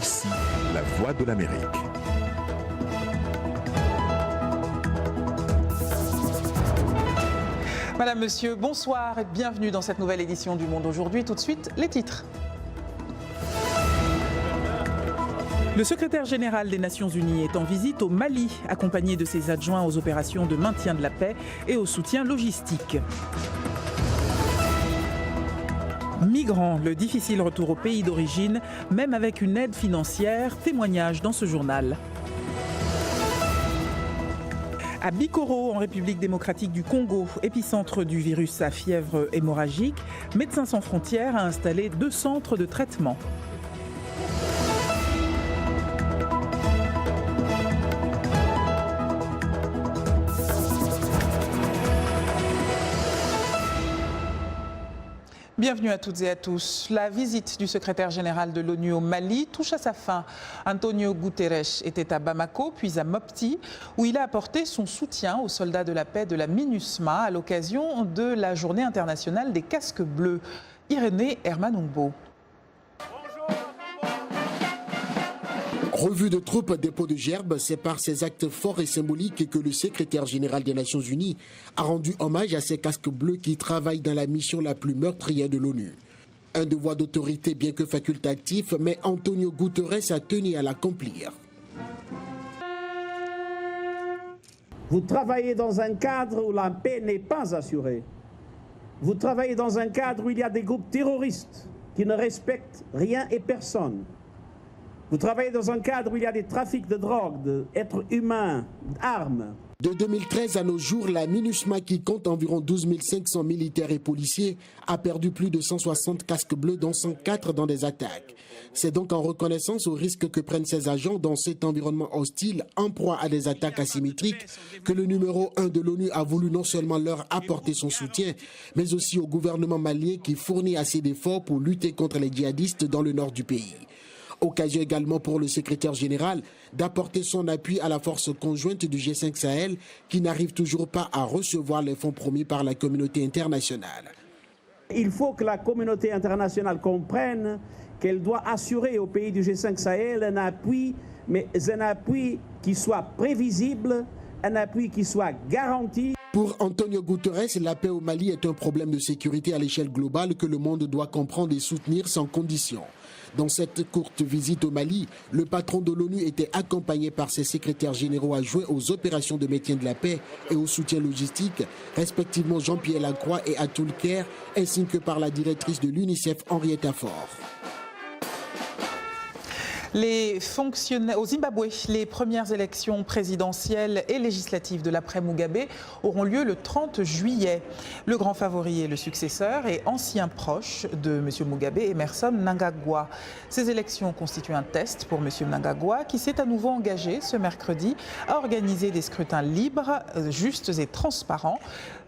Ici, la voix de l'Amérique. Madame, Monsieur, bonsoir et bienvenue dans cette nouvelle édition du Monde aujourd'hui. Tout de suite, les titres. Le secrétaire général des Nations Unies est en visite au Mali, accompagné de ses adjoints aux opérations de maintien de la paix et au soutien logistique. Migrants, le difficile retour au pays d'origine, même avec une aide financière, témoignage dans ce journal. À Bikoro, en République démocratique du Congo, épicentre du virus à fièvre hémorragique, Médecins sans frontières a installé 2 centres de traitement. Bienvenue à toutes et à tous. La visite du secrétaire général de l'ONU au Mali touche à sa fin. Antonio Guterres était à Bamako, puis à Mopti, où il a apporté son soutien aux soldats de la paix de la MINUSMA à l'occasion de la Journée internationale des casques bleus. Irénée Hermanumbo. Revue de troupes, dépôt de gerbes, c'est par ces actes forts et symboliques que le secrétaire général des Nations Unies a rendu hommage à ces casques bleus qui travaillent dans la mission la plus meurtrière de l'ONU. Un devoir d'autorité bien que facultatif, mais Antonio Guterres a tenu à l'accomplir. Vous travaillez dans un cadre où la paix n'est pas assurée. Vous travaillez dans un cadre où il y a des groupes terroristes qui ne respectent rien et personne. Vous travaillez dans un cadre où il y a des trafics de drogue, d'êtres humains, d'armes. De 2013 à nos jours, la MINUSMA, qui compte environ 12 500 militaires et policiers, a perdu plus de 160 casques bleus, dont 104 dans des attaques. C'est donc en reconnaissance au risque que prennent ces agents dans cet environnement hostile, en proie à des attaques asymétriques, que le numéro 1 de l'ONU a voulu non seulement leur apporter son soutien, mais aussi au gouvernement malien qui fournit assez d'efforts pour lutter contre les djihadistes dans le nord du pays. Occasion également pour le secrétaire général d'apporter son appui à la force conjointe du G5 Sahel qui n'arrive toujours pas à recevoir les fonds promis par la communauté internationale. Il faut que la communauté internationale comprenne qu'elle doit assurer au pays du G5 Sahel un appui, mais un appui qui soit prévisible, un appui qui soit garanti. Pour Antonio Guterres, la paix au Mali est un problème de sécurité à l'échelle globale que le monde doit comprendre et soutenir sans condition. Dans cette courte visite au Mali, le patron de l'ONU était accompagné par ses secrétaires généraux adjoints aux opérations de maintien de la paix et au soutien logistique, respectivement Jean-Pierre Lacroix et Atul Kher, ainsi que par la directrice de l'UNICEF, Henrietta Fore. Au Zimbabwe, les premières élections présidentielles et législatives de l'après-Mugabe auront lieu le 30 juillet. Le grand favori est le successeur et ancien proche de M. Mugabe, Emmerson Mnangagwa. Ces élections constituent un test pour M. Mnangagwa qui s'est à nouveau engagé ce mercredi à organiser des scrutins libres, justes et transparents.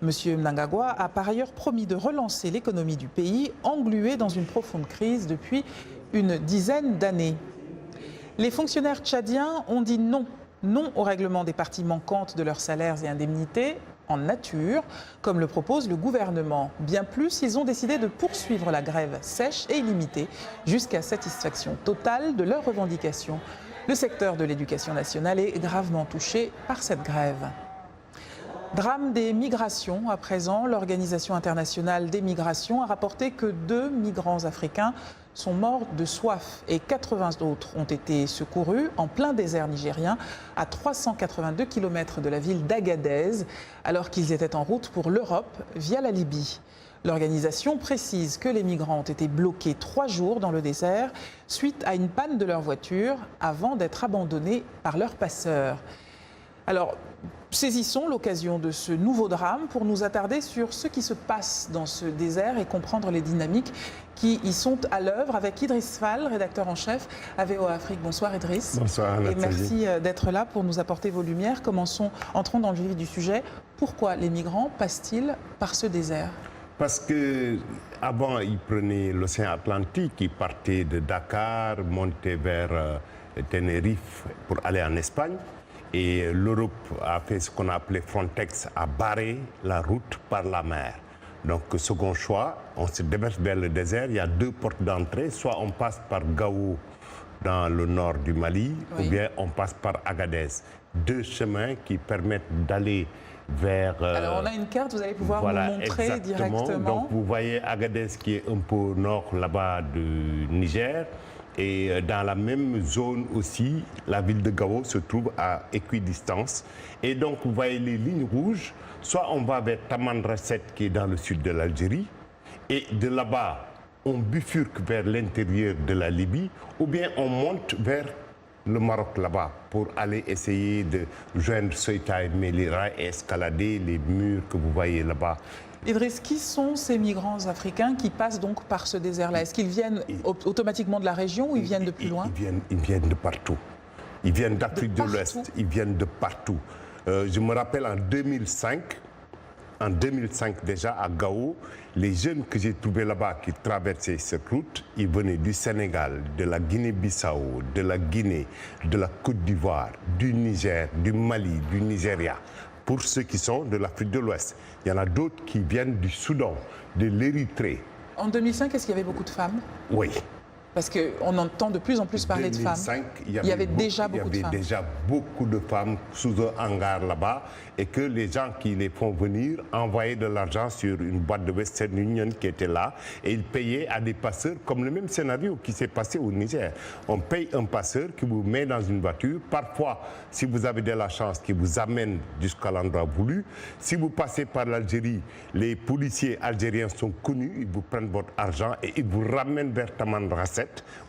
M. Mnangagwa a par ailleurs promis de relancer l'économie du pays, engluée dans une profonde crise depuis une dizaine d'années. Les fonctionnaires tchadiens ont dit non au règlement des parties manquantes de leurs salaires et indemnités en nature, comme le propose le gouvernement. Bien plus, ils ont décidé de poursuivre la grève sèche et illimitée jusqu'à satisfaction totale de leurs revendications. Le secteur de l'éducation nationale est gravement touché par cette grève. Drame des migrations. À présent, l'Organisation internationale des migrations a rapporté que 2 migrants africains sont morts de soif et 80 autres ont été secourus en plein désert nigérien à 382 km de la ville d'Agadez alors qu'ils étaient en route pour l'Europe via la Libye. L'organisation précise que les migrants ont été bloqués 3 jours dans le désert suite à une panne de leur voiture avant d'être abandonnés par leurs passeurs. Alors, saisissons l'occasion de ce nouveau drame pour nous attarder sur ce qui se passe dans ce désert et comprendre les dynamiques qui y sont à l'œuvre avec Idriss Fall, rédacteur en chef à VOA Afrique. Bonsoir Idriss. Bonsoir Nathalie. Et merci d'être là pour nous apporter vos lumières. Entrons dans le vif du sujet. Pourquoi les migrants passent-ils par ce désert ? Parce qu'avant, ils prenaient l'océan Atlantique, ils partaient de Dakar, montaient vers Tenerife pour aller en Espagne. Et l'Europe a fait ce qu'on a appelé Frontex, a barré la route par la mer. Donc, second choix, on se déverse vers le désert. Il y a 2 portes d'entrée. Soit on passe par Gao dans le nord du Mali, Oui. ou bien on passe par Agadez. 2 chemins qui permettent d'aller vers... Alors on a une carte, vous allez pouvoir voilà, nous montrer exactement. directement. Donc vous voyez Agadez qui est un peu au nord là-bas du Niger. Et dans la même zone aussi, la ville de Gao se trouve à équidistance. Et donc vous voyez les lignes rouges, soit on va vers Tamanrasset qui est dans le sud de l'Algérie, et de là-bas on bifurque vers l'intérieur de la Libye, ou bien on monte vers le Maroc là-bas pour aller essayer de joindre Ceuta et Melilla et escalader les murs que vous voyez là-bas. Idriss, qui sont ces migrants africains qui passent donc par ce désert-là? Est-ce qu'ils viennent automatiquement de la région ou ils viennent de plus loin? Ils viennent de partout. Ils viennent d'Afrique de l'Ouest, ils viennent de partout. Je me rappelle en 2005 déjà à Gao, les jeunes que j'ai trouvés là-bas qui traversaient cette route, ils venaient du Sénégal, de la Guinée-Bissau, de la Guinée, de la Côte d'Ivoire, du Niger, du Mali, du Nigeria. Pour ceux qui sont de l'Afrique de l'Ouest. Il y en a d'autres qui viennent du Soudan, de l'Érythrée. En 2005, est-ce qu'il y avait beaucoup de femmes? Oui. Parce qu'on entend de plus en plus parler de femmes. Il y avait déjà beaucoup de femmes sous un hangar là-bas et que les gens qui les font venir envoyaient de l'argent sur une boîte de Western Union qui était là et ils payaient à des passeurs comme le même scénario qui s'est passé au Niger. On paye un passeur qui vous met dans une voiture. Parfois, si vous avez de la chance, qui vous amène jusqu'à l'endroit voulu. Si vous passez par l'Algérie, les policiers algériens sont connus, ils vous prennent votre argent et ils vous ramènent vers Tamanrasset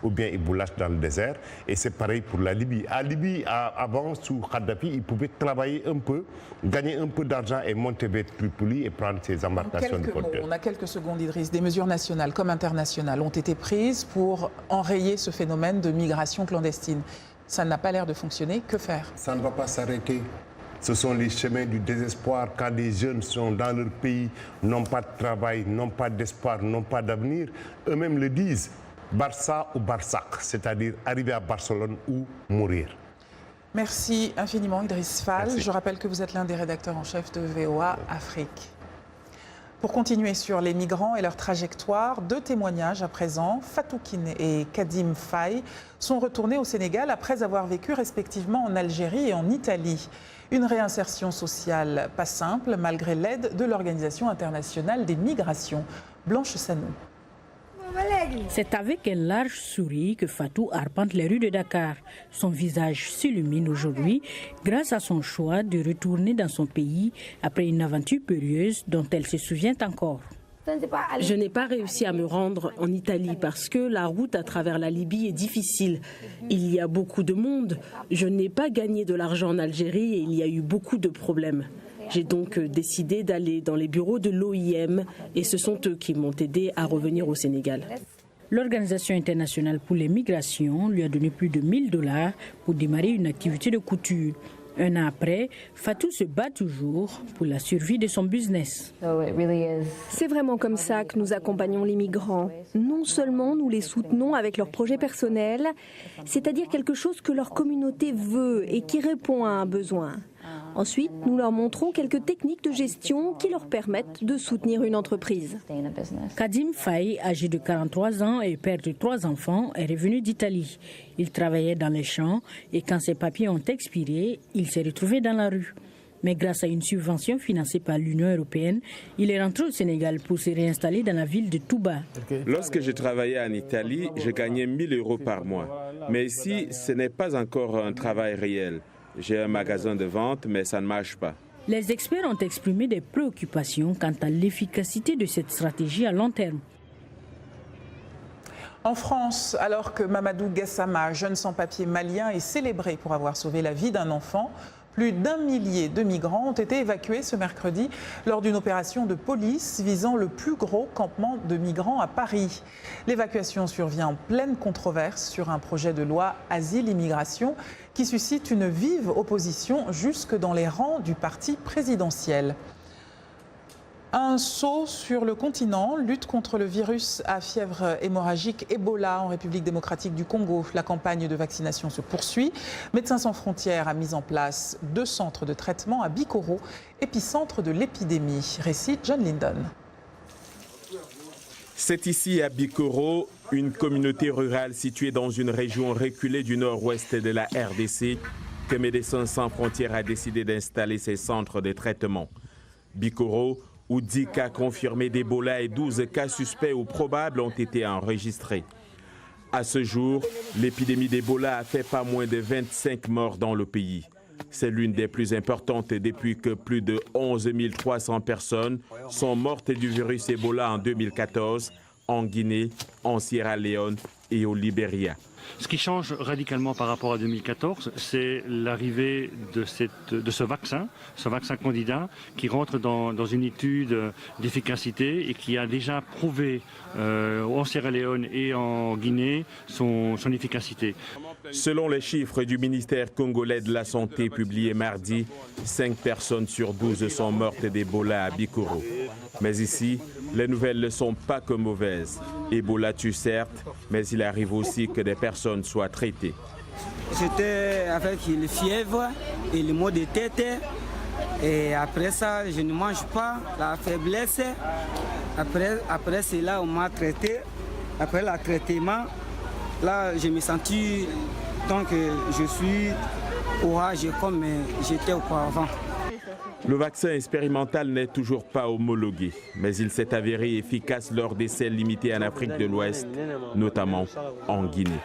ou bien ils vous lâchent dans le désert. Et c'est pareil pour la Libye. À Libye, avant, sous Kadhafi, ils pouvaient travailler un peu, gagner un peu d'argent et monter vers Tripoli et prendre ses embarcations de côté. On a quelques secondes, Idriss. Des mesures nationales comme internationales ont été prises pour enrayer ce phénomène de migration clandestine. Ça n'a pas l'air de fonctionner. Que faire? Ça ne va pas s'arrêter. Ce sont les chemins du désespoir quand des jeunes sont dans leur pays, n'ont pas de travail, n'ont pas d'espoir, n'ont pas d'avenir. Eux-mêmes le disent. Barça ou Barsac, c'est-à-dire arriver à Barcelone ou mourir. Merci infiniment Idriss Fall. Merci. Je rappelle que vous êtes l'un des rédacteurs en chef de VOA Afrique. Pour continuer sur les migrants et leur trajectoire, 2 témoignages à présent. Fatou Kiné et Kadim Faye sont retournés au Sénégal après avoir vécu respectivement en Algérie et en Italie. Une réinsertion sociale pas simple malgré l'aide de l'Organisation internationale des migrations. Blanche Sanou. C'est avec un large sourire que Fatou arpente les rues de Dakar. Son visage s'illumine aujourd'hui grâce à son choix de retourner dans son pays après une aventure périlleuse dont elle se souvient encore. Je n'ai pas réussi à me rendre en Italie parce que la route à travers la Libye est difficile. Il y a beaucoup de monde. Je n'ai pas gagné de l'argent en Algérie et il y a eu beaucoup de problèmes. J'ai donc décidé d'aller dans les bureaux de l'OIM et ce sont eux qui m'ont aidé à revenir au Sénégal. L'Organisation internationale pour les migrations lui a donné plus de 1 000 $ pour démarrer une activité de couture. Un an après, Fatou se bat toujours pour la survie de son business. C'est vraiment comme ça que nous accompagnons les migrants. Non seulement nous les soutenons avec leurs projets personnels, c'est-à-dire quelque chose que leur communauté veut et qui répond à un besoin. Ensuite, nous leur montrons quelques techniques de gestion qui leur permettent de soutenir une entreprise. Kadim Faye, âgé de 43 ans et père de 3 enfants, est revenu d'Italie. Il travaillait dans les champs et quand ses papiers ont expiré, il s'est retrouvé dans la rue. Mais grâce à une subvention financée par l'Union européenne, il est rentré au Sénégal pour se réinstaller dans la ville de Touba. Lorsque je travaillais en Italie, je gagnais 1 000 € par mois. Mais ici, ce n'est pas encore un travail réel. J'ai un magasin de vente, mais ça ne marche pas. Les experts ont exprimé des préoccupations quant à l'efficacité de cette stratégie à long terme. En France, alors que Mamadou Gassama, jeune sans-papier malien, est célébré pour avoir sauvé la vie d'un enfant, plus d'1 millier de migrants ont été évacués ce mercredi lors d'une opération de police visant le plus gros campement de migrants à Paris. L'évacuation survient en pleine controverse sur un projet de loi Asile-Immigration qui suscite une vive opposition jusque dans les rangs du parti présidentiel. Un saut sur le continent, lutte contre le virus à fièvre hémorragique Ebola en République démocratique du Congo. La campagne de vaccination se poursuit. Médecins sans frontières a mis en place 2 centres de traitement à Bikoro, épicentre de l'épidémie. Récit John Lyndon. C'est ici à Bikoro une communauté rurale située dans une région reculée du nord-ouest de la RDC, que Médecins sans frontières a décidé d'installer ses centres de traitement. Bikoro, où 10 cas confirmés d'Ebola et 12 cas suspects ou probables ont été enregistrés. À ce jour, l'épidémie d'Ebola a fait pas moins de 25 morts dans le pays. C'est l'une des plus importantes depuis que plus de 11 300 personnes sont mortes du virus Ebola en 2014, en Guinée, en Sierra Leone et au Libéria. Ce qui change radicalement par rapport à 2014, c'est l'arrivée de ce vaccin candidat qui rentre dans une étude d'efficacité et qui a déjà prouvé en Sierra Leone et en Guinée son efficacité. Selon les chiffres du ministère congolais de la Santé publiés mardi, 5 personnes sur 12 sont mortes d'Ebola à Bikoro. Mais ici, les nouvelles ne sont pas que mauvaises. Ebola tue certes, mais il arrive aussi que des personnes soient traitées. J'étais avec la fièvre et le maux de tête. Et après ça, je ne mange pas, la faiblesse. Après cela, on m'a traité. Après le traitement, là, je me sentis donc je suis orage comme j'étais auparavant. Le vaccin expérimental n'est toujours pas homologué, mais il s'est avéré efficace lors d'essais limités en Afrique de l'Ouest, notamment en Guinée.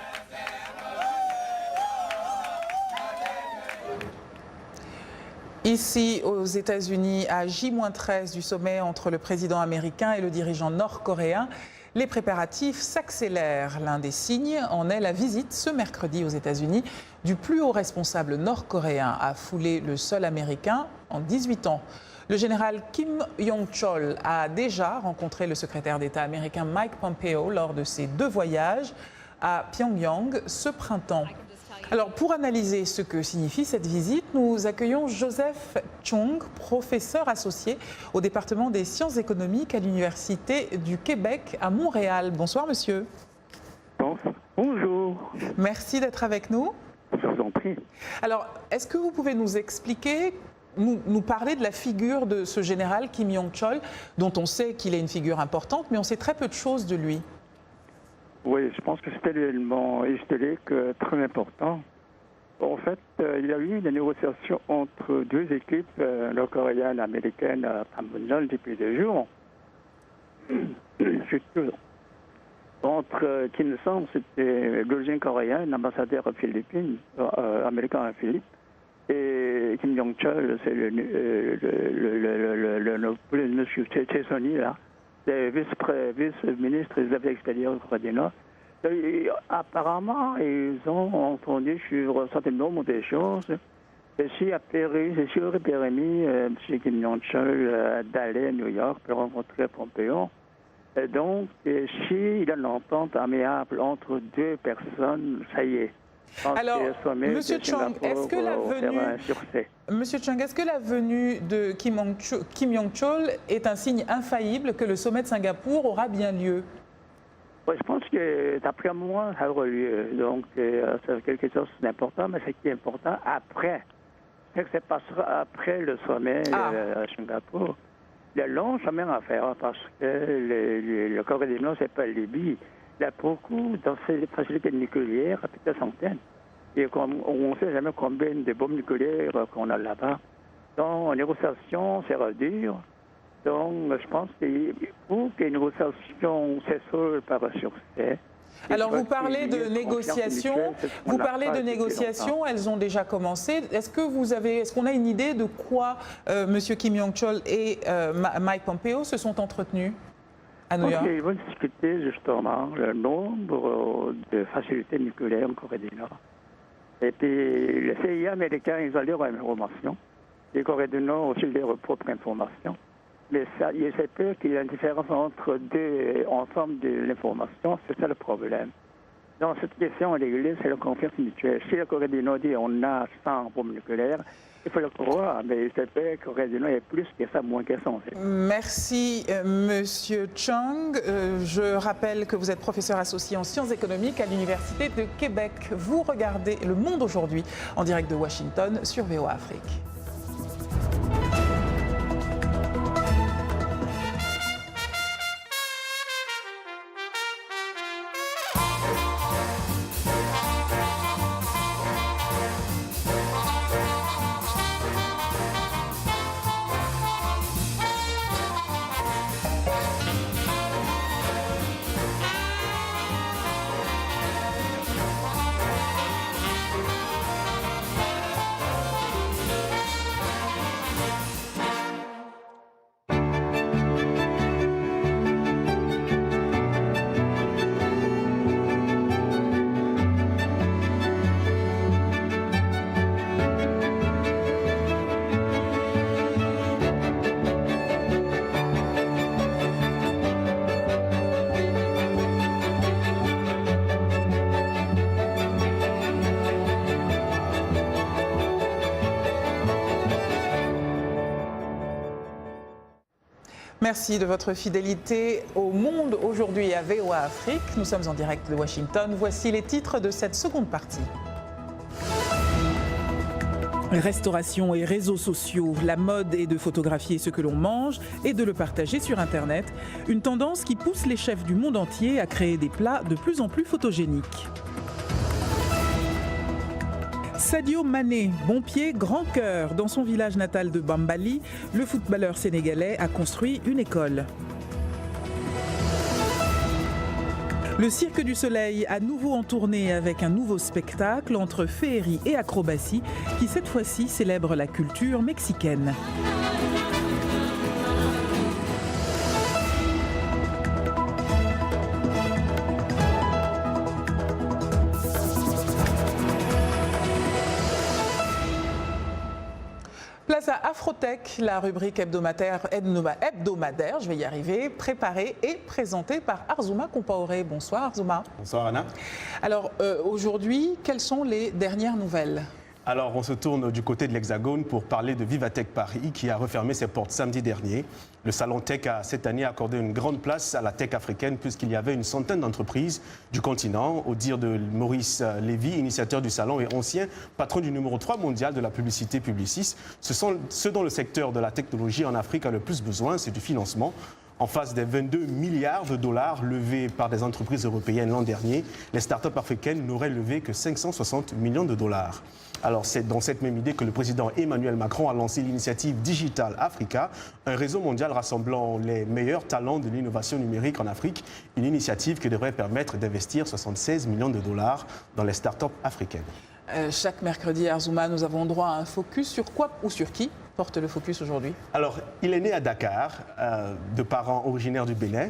Ici, aux États-Unis, à J-13 du sommet entre le président américain et le dirigeant nord-coréen, les préparatifs s'accélèrent. L'un des signes en est la visite ce mercredi aux États-Unis du plus haut responsable nord-coréen à fouler le sol américain en 18 ans. Le général Kim Yong-chol a déjà rencontré le secrétaire d'État américain Mike Pompeo lors de ses 2 voyages à Pyongyang ce printemps. Alors, pour analyser ce que signifie cette visite, nous accueillons Joseph Chung, professeur associé au département des sciences économiques à l'Université du Québec à Montréal. Bonsoir, monsieur. Bonjour. Merci d'être avec nous. Je vous en prie. Alors, est-ce que vous pouvez nous expliquer, nous parler de la figure de ce général Kim Yong-chol, dont on sait qu'il est une figure importante, mais on sait très peu de choses de lui? Oui, je pense que c'était l'élément historique très important. En fait, il y a eu des négociations entre 2 équipes, nord-coréennes et américaines, à Panmunjom depuis 2 jours. Entre Kim Il-sung, c'était l'origine coréenne, l'ambassadeur aux Philippines, américain à Philippines, et Kim Yong-chol, c'est le Chesoni, là. Le vice-ministre des Affaires extérieures du Corée du Nord. Apparemment, ils ont entendu sur un certain nombre de choses. Ceci aurait permis M. Kim Yong-chol d'aller à New York pour rencontrer Pompeo. Et donc, s'il y a une entente amiable entre 2 personnes, ça y est. Alors, M. Chung, est-ce que la venue de Kim Yong-chol est un signe infaillible que le sommet de Singapour aura bien lieu? Oui, je pense que, d'après moi, ça aura lieu. Donc, c'est quelque chose d'important, mais ce qui est important après, c'est que ça passera après le sommet à Singapour. Il y a long chemin à faire parce que le Corée du Nord, c'est pas la Libye. Il y a beaucoup dans ces facilités nucléaires, à plus de centaines. Et on ne sait jamais combien de bombes nucléaires qu'on a là-bas. Donc, les négociations, c'est dur. Donc, je pense qu'il faut que les négociations s'assurent par succès. Alors, vous parlez de négociations. Elles ont déjà commencé. Est-ce qu'on a une idée de quoi M. Kim Yong-chol et Mike Pompeo se sont entretenus à New York? Ils vont discuter justement le nombre de facilités nucléaires en Corée du Nord. Et puis, les CIA américains, ils ont leurs informations. Les Corées du Nord aussi leurs propres informations. Mais ça, il se peut qu'il y ait une différence entre 2 ensembles de l'information. C'est ça le problème. Dans cette question réglée, c'est la confiance mutuelle. Si la Corée du Nord dit on a 100 bombes nucléaires, il faut le croire, mais il se peut que la Corée du Nord ait plus que ça, moins que ça. Merci, Monsieur Chung. Je rappelle que vous êtes professeur associé en sciences économiques à l'Université de Québec. Vous regardez Le Monde aujourd'hui en direct de Washington sur VOA Afrique. Merci de votre fidélité au Monde aujourd'hui à VOA Afrique. Nous sommes en direct de Washington. Voici les titres de cette seconde partie. Restauration et réseaux sociaux, la mode est de photographier ce que l'on mange et de le partager sur Internet. Une tendance qui pousse les chefs du monde entier à créer des plats de plus en plus photogéniques. Sadio Mané, bon pied, grand cœur. Dans son village natal de Bambali, le footballeur sénégalais a construit une école. Le Cirque du Soleil à nouveau en tournée avec un nouveau spectacle entre féerie et acrobatie qui cette fois-ci célèbre la culture mexicaine. Place à Afrotech, la rubrique hebdomadaire, je vais y arriver, préparée et présentée par Arzouma Compaoré. Bonsoir Arzouma. Bonsoir Anna. Alors aujourd'hui, quelles sont les dernières nouvelles ? Alors on se tourne du côté de l'Hexagone pour parler de Vivatech Paris qui a refermé ses portes samedi dernier. Le salon Tech a cette année accordé une grande place à la tech africaine puisqu'il y avait une centaine d'entreprises du continent. Au dire de Maurice Lévy, initiateur du salon et ancien patron du numéro 3 mondial de la publicité Publicis, ce dont le secteur de la technologie en Afrique a le plus besoin, c'est du financement. En face des 22 milliards de dollars levés par des entreprises européennes l'an dernier, les startups africaines n'auraient levé que 560 millions de dollars. Alors c'est dans cette même idée que le président Emmanuel Macron a lancé l'initiative Digital Africa, un réseau mondial rassemblant les meilleurs talents de l'innovation numérique en Afrique, une initiative qui devrait permettre d'investir 76 millions de dollars dans les startups africaines. Chaque mercredi à Arzouma, nous avons droit à un focus sur quoi ou sur qui porte le focus aujourd'hui? Alors, il est né à Dakar, de parents originaires du Bénin.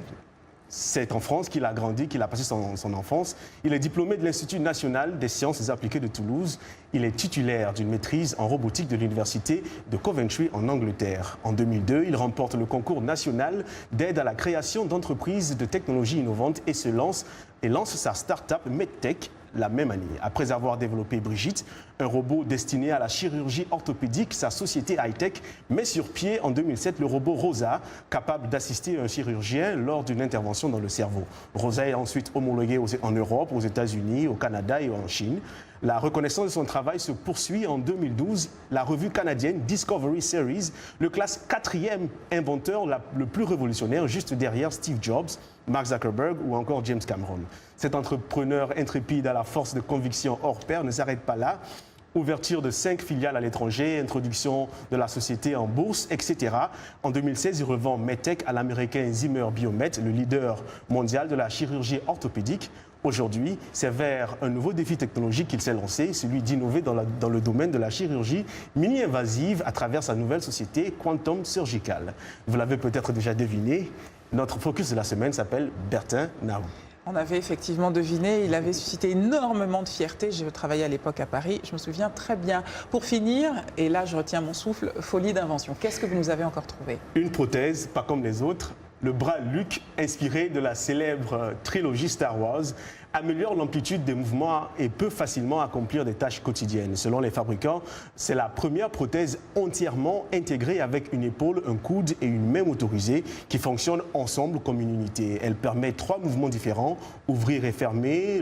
C'est en France qu'il a grandi, qu'il a passé son enfance. Il est diplômé de l'Institut national des sciences appliquées de Toulouse. Il est titulaire d'une maîtrise en robotique de l'Université de Coventry en Angleterre. En 2002, il remporte le concours national d'aide à la création d'entreprises de technologies innovantes et lance sa start-up MedTech la même année. Après avoir développé Brigitte, un robot destiné à la chirurgie orthopédique, sa société high-tech met sur pied en 2007 le robot Rosa, capable d'assister un chirurgien lors d'une intervention dans le cerveau. Rosa est ensuite homologué en Europe, aux États-Unis, au Canada et en Chine. La reconnaissance de son travail se poursuit en 2012. La revue canadienne Discovery Series le classe 4e inventeur le plus révolutionnaire, juste derrière Steve Jobs, Mark Zuckerberg ou encore James Cameron. Cet entrepreneur intrépide à la force de conviction hors pair ne s'arrête pas là. Ouverture de 5 filiales à l'étranger, introduction de la société en bourse, etc. En 2016, il revend MedTech à l'américain Zimmer Biomet, le leader mondial de la chirurgie orthopédique. Aujourd'hui, c'est vers un nouveau défi technologique qu'il s'est lancé, celui d'innover dans le domaine de la chirurgie mini-invasive à travers sa nouvelle société Quantum Surgical. Vous l'avez peut-être déjà deviné, notre focus de la semaine s'appelle Bertin Nahou. On avait effectivement deviné, il avait suscité énormément de fierté. Je travaillais à l'époque à Paris, je me souviens très bien. Pour finir, et là je retiens mon souffle, folie d'invention. Qu'est-ce que vous nous avez encore trouvé? Une prothèse, pas comme les autres. Le bras Luke, inspiré de la célèbre trilogie Star Wars, améliore l'amplitude des mouvements et peut facilement accomplir des tâches quotidiennes. Selon les fabricants, c'est la première prothèse entièrement intégrée avec une épaule, un coude et une main motorisée qui fonctionnent ensemble comme une unité. Elle permet 3 mouvements différents, ouvrir et fermer,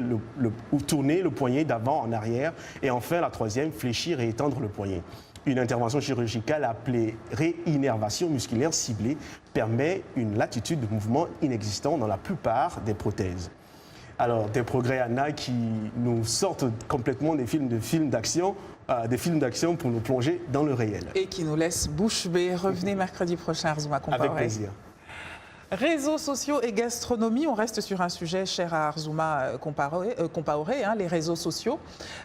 ou tourner le poignet d'avant en arrière et enfin la troisième, fléchir et étendre le poignet. Une intervention chirurgicale appelée réinnervation musculaire ciblée permet une latitude de mouvement inexistante dans la plupart des prothèses. Alors, des progrès, Anna, qui nous sortent complètement des films d'action pour nous plonger dans le réel. Et qui nous laissent bouche bée. Revenez mercredi prochain, Arzouma Compaoré. Avec plaisir. Réseaux sociaux et gastronomie, on reste sur un sujet cher à Arzouma Compaoré, les réseaux sociaux.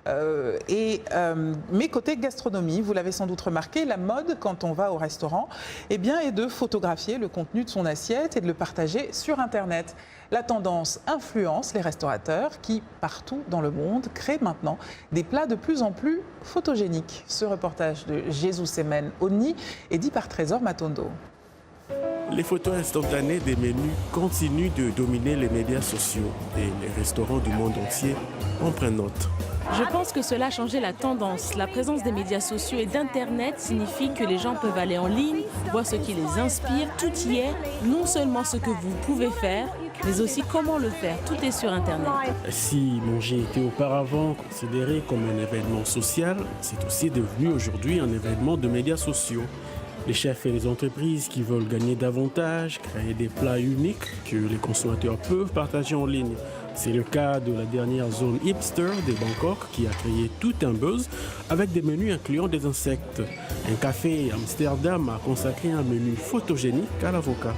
Mais côté gastronomie, vous l'avez sans doute remarqué, la mode quand on va au restaurant est de photographier le contenu de son assiette et de le partager sur Internet. La tendance influence les restaurateurs qui, partout dans le monde, créent maintenant des plats de plus en plus photogéniques. Ce reportage de Jésus Semen Oni est dit par Trésor Matondo. Les photos instantanées des menus continuent de dominer les médias sociaux et les restaurants du monde entier en prennent note. Je pense que cela a changé la tendance. La présence des médias sociaux et d'Internet signifie que les gens peuvent aller en ligne, voir ce qui les inspire. Tout y est, non seulement ce que vous pouvez faire, mais aussi comment le faire. Tout est sur Internet. Si manger était auparavant considéré comme un événement social, c'est aussi devenu aujourd'hui un événement de médias sociaux. Les chefs et les entreprises qui veulent gagner davantage, créer des plats uniques que les consommateurs peuvent partager en ligne. C'est le cas de la dernière zone hipster de Bangkok qui a créé tout un buzz avec des menus incluant des insectes. Un café à Amsterdam a consacré un menu photogénique à l'avocat.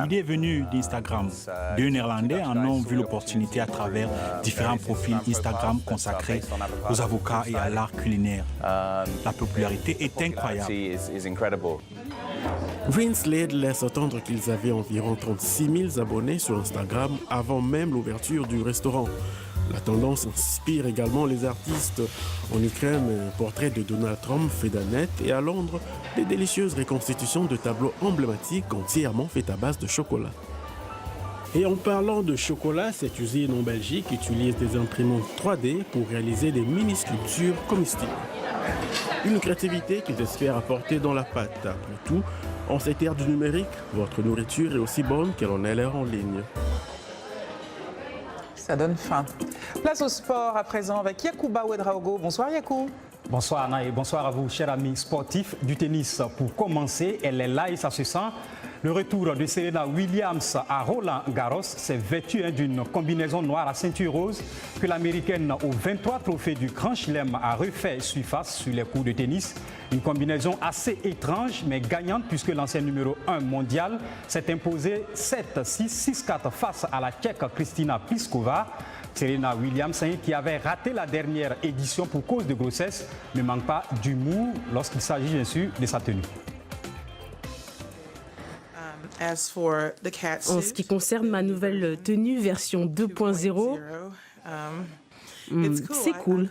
L'idée est venue d'Instagram. Deux Néerlandais en ont vu l'opportunité à travers différents profils Instagram consacrés aux avocats et à l'art culinaire. La popularité est incroyable. Vince Lade laisse entendre qu'ils avaient environ 36 000 abonnés sur Instagram avant même l'ouverture du restaurant. La tendance inspire également les artistes. En Ukraine, un portrait de Donald Trump fait d'un net et à Londres, des délicieuses reconstitutions de tableaux emblématiques entièrement faits à base de chocolat. Et en parlant de chocolat, cette usine en Belgique utilise des imprimantes 3D pour réaliser des mini-sculptures comestibles. Une créativité qu'ils espèrent apporter dans la pâte. Après tout, en cette ère du numérique, votre nourriture est aussi bonne qu'elle en a l'air en ligne. Ça donne faim. Place au sport à présent avec Yacouba Ouedraogo. Bonsoir Yakou. Bonsoir Anna et bonsoir à vous, chers amis sportifs du tennis. Pour commencer, elle est là et ça se sent. Le retour de Serena Williams à Roland Garros s'est vêtu d'une combinaison noire à ceinture rose que l'américaine aux 23 trophées du Grand Chelem a refait surface sur les cours de tennis. Une combinaison assez étrange mais gagnante puisque l'ancienne numéro 1 mondial s'est imposée 7-6, 6-4 face à la Tchèque Kristina Pliskova. Serena Williams, qui avait raté la dernière édition pour cause de grossesse, ne manque pas d'humour lorsqu'il s'agit bien sûr de sa tenue. En ce qui concerne ma nouvelle tenue version 2.0, c'est cool.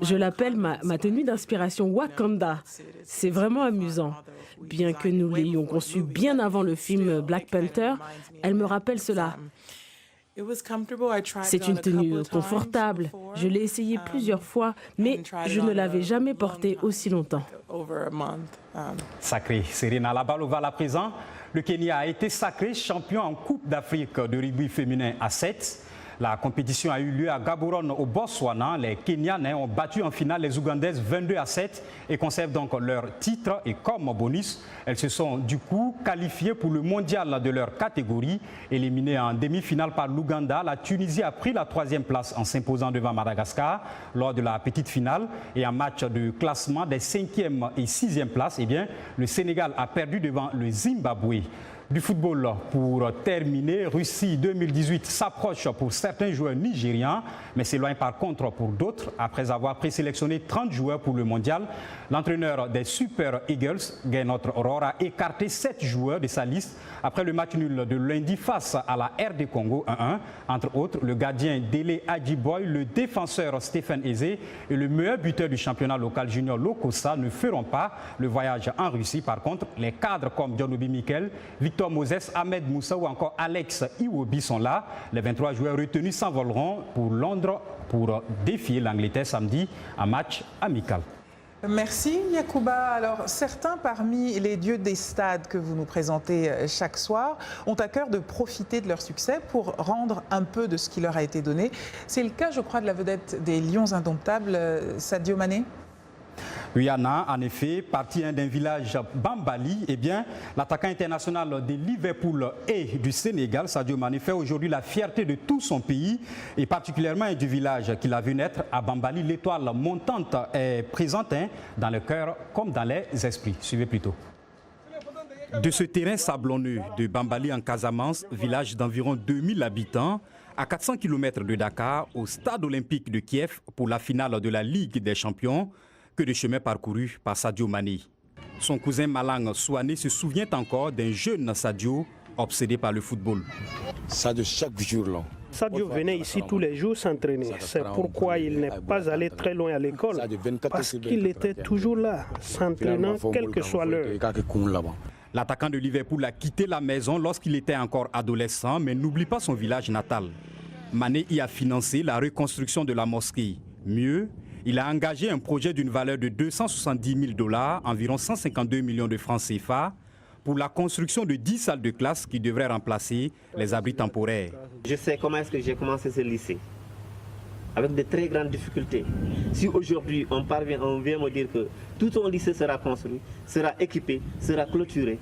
Je l'appelle ma tenue d'inspiration Wakanda. C'est vraiment amusant. Bien que nous l'ayons conçue bien avant le film Black Panther, elle me rappelle cela. C'est une tenue confortable. Je l'ai essayée plusieurs fois, mais je ne l'avais jamais portée aussi longtemps. Sacré Serena, la balle ovale à présent. Le Kenya a été sacré champion en Coupe d'Afrique de rugby féminin à 7. La compétition a eu lieu à Gaborone au Botswana. Les Kenyanais ont battu en finale les Ougandaises 22-7 et conservent donc leur titre. Et comme bonus, elles se sont du coup qualifiées pour le mondial de leur catégorie. Éliminées en demi-finale par l'Ouganda, la Tunisie a pris la 3e place en s'imposant devant Madagascar lors de la petite finale. Et en match de classement des 5e et 6e places, le Sénégal a perdu devant le Zimbabwe. Du football pour terminer, Russie 2018 s'approche pour certains joueurs nigérians, mais s'éloigne par contre pour d'autres. Après avoir présélectionné 30 joueurs pour le mondial, l'entraîneur des Super Eagles, Gernot Rohr, a écarté 7 joueurs de sa liste après le match nul de lundi face à la RD Congo 1-1. Entre autres, le gardien Dele Adjiboy, le défenseur Stéphane Eze et le meilleur buteur du championnat local junior Lokossa ne feront pas le voyage en Russie. Par contre, les cadres comme John Obi Mikel, Victor Moses, Ahmed Moussa ou encore Alex Iwobi sont là. Les 23 joueurs retenus s'envoleront pour Londres pour défier l'Angleterre samedi en match amical. Merci Yacouba. Alors certains parmi les dieux des stades que vous nous présentez chaque soir ont à cœur de profiter de leur succès pour rendre un peu de ce qui leur a été donné. C'est le cas, je crois, de la vedette des Lions indomptables, Sadio Mané. Oui, Anna, en effet, parti d'un village Bambali, l'attaquant international de Liverpool et du Sénégal, Sadio Mané, fait aujourd'hui la fierté de tout son pays et particulièrement du village qu'il a vu naître à Bambali. L'étoile montante est présente dans le cœur comme dans les esprits. Suivez plutôt. De ce terrain sablonneux de Bambali en Casamance, village d'environ 2000 habitants, à 400 km de Dakar, au stade olympique de Kiev pour la finale de la Ligue des champions, que de chemin parcouru par Sadio Mané. Son cousin Malang Souane se souvient encore d'un jeune Sadio obsédé par le football. Sadio, chaque jour là. Sadio venait ici tous les jours s'entraîner. C'est pourquoi il n'est pas allé très loin à l'école. Parce qu'il était toujours là, s'entraînant quelle que soit l'heure. L'attaquant de Liverpool a quitté la maison lorsqu'il était encore adolescent, mais n'oublie pas son village natal. Mané y a financé la reconstruction de la mosquée. Mieux, il a engagé un projet d'une valeur de 270 000 $, environ 152 millions de francs CFA, pour la construction de 10 salles de classe qui devraient remplacer les abris temporaires. Je sais comment est-ce que j'ai commencé ce lycée, avec de très grandes difficultés. Si aujourd'hui on vient me dire que tout ton lycée sera construit, sera équipé, sera clôturé,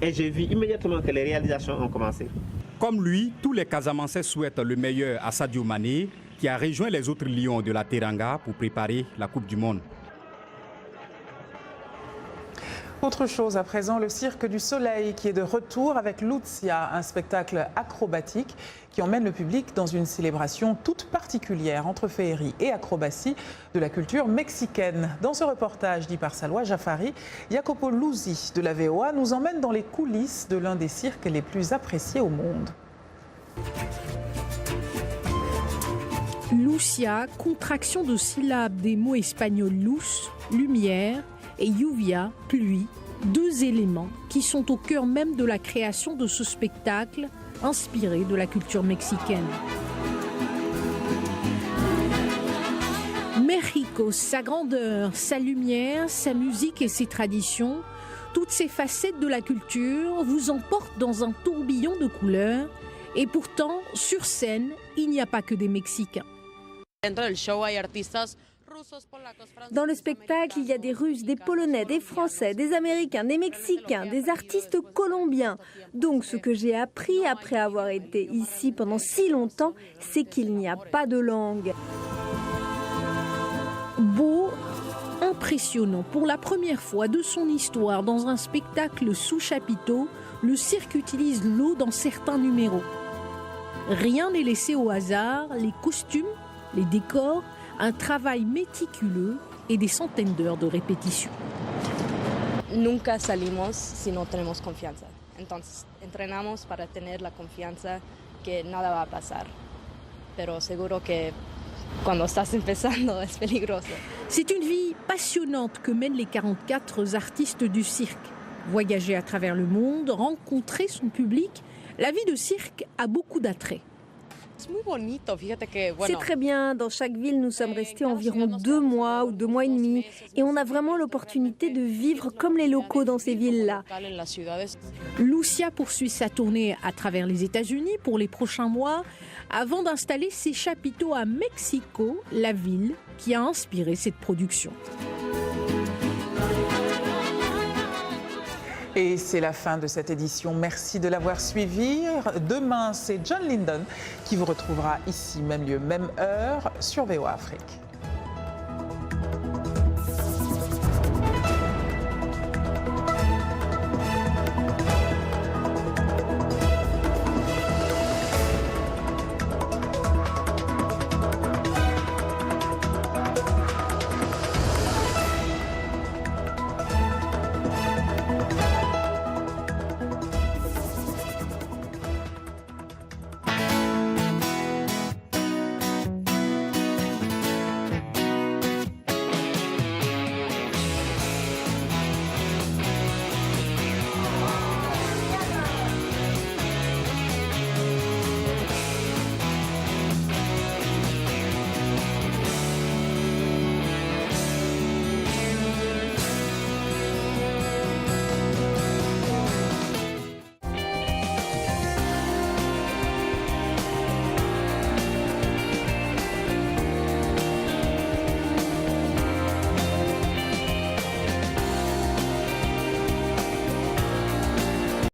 et j'ai vu immédiatement que les réalisations ont commencé. Comme lui, tous les Casamançais souhaitent le meilleur à Sadio Mané, qui a rejoint les autres lions de la Teranga pour préparer la Coupe du Monde. Autre chose à présent, le Cirque du Soleil qui est de retour avec Lucia, un spectacle acrobatique qui emmène le public dans une célébration toute particulière entre féerie et acrobatie de la culture mexicaine. Dans ce reportage dit par Salwa Jafari, Jacopo Luzzi de la VOA nous emmène dans les coulisses de l'un des cirques les plus appréciés au monde. Lucia, contraction de syllabes des mots espagnols luz, lumière, et lluvia, pluie, deux éléments qui sont au cœur même de la création de ce spectacle inspiré de la culture mexicaine. Mexico, sa grandeur, sa lumière, sa musique et ses traditions, toutes ces facettes de la culture vous emportent dans un tourbillon de couleurs et pourtant, sur scène, il n'y a pas que des Mexicains. Dans le spectacle, il y a des Russes, des Polonais, des Français, des Américains, des Mexicains, des artistes colombiens. Donc ce que j'ai appris après avoir été ici pendant si longtemps, c'est qu'il n'y a pas de langue. Beau, impressionnant. Pour la première fois de son histoire dans un spectacle sous chapiteau, le cirque utilise l'eau dans certains numéros. Rien n'est laissé au hasard, les costumes, les décors, un travail méticuleux et des centaines d'heures de répétition. Nunca salimos si no tenemos confianza. Entonces, entrenamos para tener la confianza que nada va a pasar. Pero seguro que cuando estás empezando es peligroso. C'est une vie passionnante que mènent les 44 artistes du cirque. Voyager à travers le monde, rencontrer son public, la vie de cirque a beaucoup d'attrait. C'est très bien, dans chaque ville nous sommes restés environ 2 mois ou 2 mois et demi et on a vraiment l'opportunité de vivre comme les locaux dans ces villes-là. Lucia poursuit sa tournée à travers les États-Unis pour les prochains mois avant d'installer ses chapiteaux à Mexico, la ville qui a inspiré cette production. Et c'est la fin de cette édition. Merci de l'avoir suivi. Demain, c'est John Lindon qui vous retrouvera ici, même lieu, même heure, sur VOA Afrique.